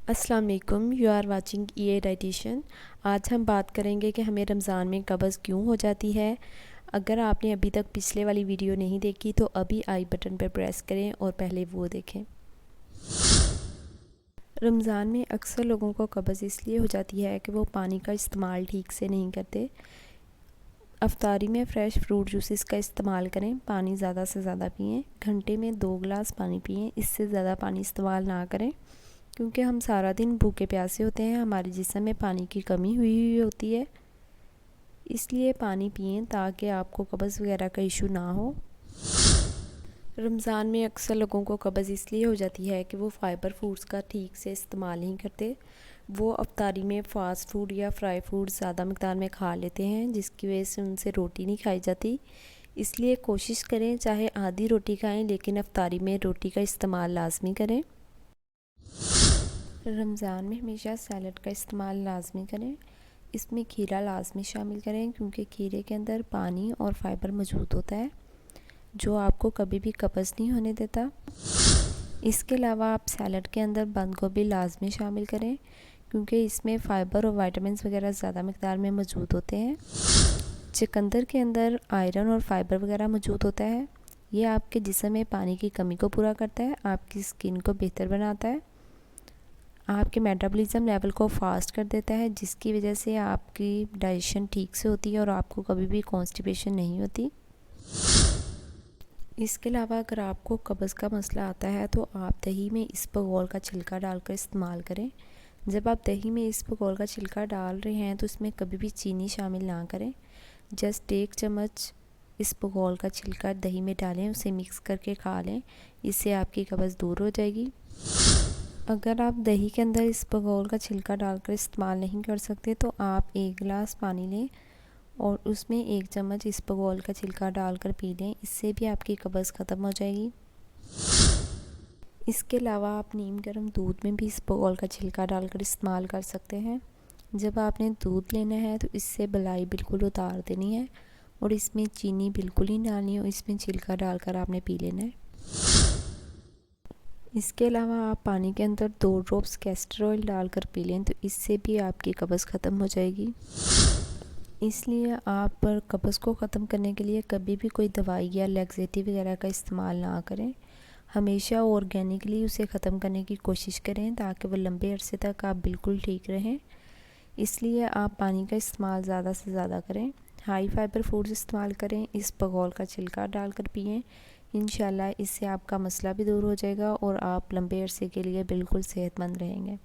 अस्सलाम वालेकुम, you are watching EA dietitian. आज हम बात करेंगे कि हमें रमज़ान में कब्ज़ क्यों हो जाती है। अगर आपने अभी तक पिछले वाली वीडियो नहीं देखी तो अभी आई बटन पर प्रेस करें और पहले वो देखें। रमज़ान में अक्सर लोगों को कब्ज़ इसलिए हो जाती है कि वो पानी का इस्तेमाल ठीक से नहीं करते। अफ्तारी में फ़्रेश फ्रूट जूसेस का इस्तेमाल करें, पानी ज़्यादा से ज़्यादा पिएँ, घंटे में 2 गिलास पानी पिएँ, इससे ज़्यादा पानी इस्तेमाल ना करें क्योंकि हम सारा दिन भूखे प्यासे होते हैं, हमारे जिस्म में पानी की कमी हुई होती है। इसलिए पानी पिएं ताकि आपको कब्ज़ वगैरह का इशू ना हो। रमज़ान में अक्सर लोगों को कब्ज़ इसलिए हो जाती है कि वो फाइबर फूड्स का ठीक से इस्तेमाल नहीं करते। वो अफ्तारी में फ़ास्ट फूड या फ्राई फूड ज़्यादा मकदार में खा लेते हैं, जिसकी वजह से उनसे रोटी नहीं खाई जाती। इसलिए कोशिश करें चाहे आधी रोटी खाएं, लेकिन अफ्तारी में रोटी का इस्तेमाल लाजमी करें। रमज़ान में हमेशा सैलड का इस्तेमाल लाजमी करें। इसमें खीरा लाजमी शामिल करें क्योंकि खीरे के अंदर पानी और फाइबर मौजूद होता है जो आपको कभी भी कब्ज़ नहीं होने देता। इसके अलावा आप सैलड के अंदर बंद गोभी लाजमी शामिल करें क्योंकि इसमें फ़ाइबर और विटामिन्स वगैरह ज़्यादा मकदार में मौजूद होते हैं। चुकंदर के अंदर आयरन और फाइबर वगैरह मौजूद होता है। ये आपके जिस्म में पानी की कमी को पूरा करता है, आपकी स्किन को बेहतर बनाता है, आपके मेटाबॉलिज्म लेवल को फास्ट कर देता है, जिसकी वजह से आपकी डाइजेशन ठीक से होती है और आपको कभी भी कॉन्स्टिपेशन नहीं होती। इसके अलावा अगर आपको कब्ज़ का मसला आता है तो आप दही में इसबगोल का छिलका डालकर इस्तेमाल करें। जब आप दही में इसबगोल का छिलका डाल रहे हैं तो इसमें कभी भी चीनी शामिल ना करें। जस्ट 1 चम्मच इसबगोल का छिलका दही में डालें, उसे मिक्स करके खा लें, इससे आपकी कब्ज़ दूर हो जाएगी। अगर आप दही के अंदर इसबगोल का छिलका डालकर इस्तेमाल नहीं कर सकते तो आप 1 गिलास पानी लें और उसमें 1 चम्मच इसबगोल का छिलका डालकर पी लें, इससे भी आपकी कब्ज़ ख़त्म हो जाएगी। इसके अलावा आप नीम गर्म दूध में भी इसबगोल का छिलका डालकर इस्तेमाल कर सकते हैं। जब आपने दूध लेना है तो इससे बलाई बिल्कुल उतार देनी है और इसमें चीनी बिल्कुल ही डालनी है और इसमें छिलका डालकर आपने पी लेना है। इसके अलावा आप पानी के अंदर 2 ड्रॉप्स कैस्टर ऑयल डालकर पी लें तो इससे भी आपकी कब्ज़ ख़त्म हो जाएगी। इसलिए आप कब्ज़ को ख़त्म करने के लिए कभी भी कोई दवाई या लैक्सेटिव वगैरह का इस्तेमाल ना करें। हमेशा ऑर्गेनिकली उसे ख़त्म करने की कोशिश करें ताकि वो लंबे अरसे तक आप बिल्कुल ठीक रहें। इसलिए आप पानी का इस्तेमाल ज़्यादा से ज़्यादा करें, हाई फाइबर फूड्स इस्तेमाल करें, इसबगोल का छिलका डालकर पिएँ। इंशाल्लाह इससे आपका मसला भी दूर हो जाएगा और आप लंबे अरसे के लिए बिल्कुल सेहतमंद रहेंगे।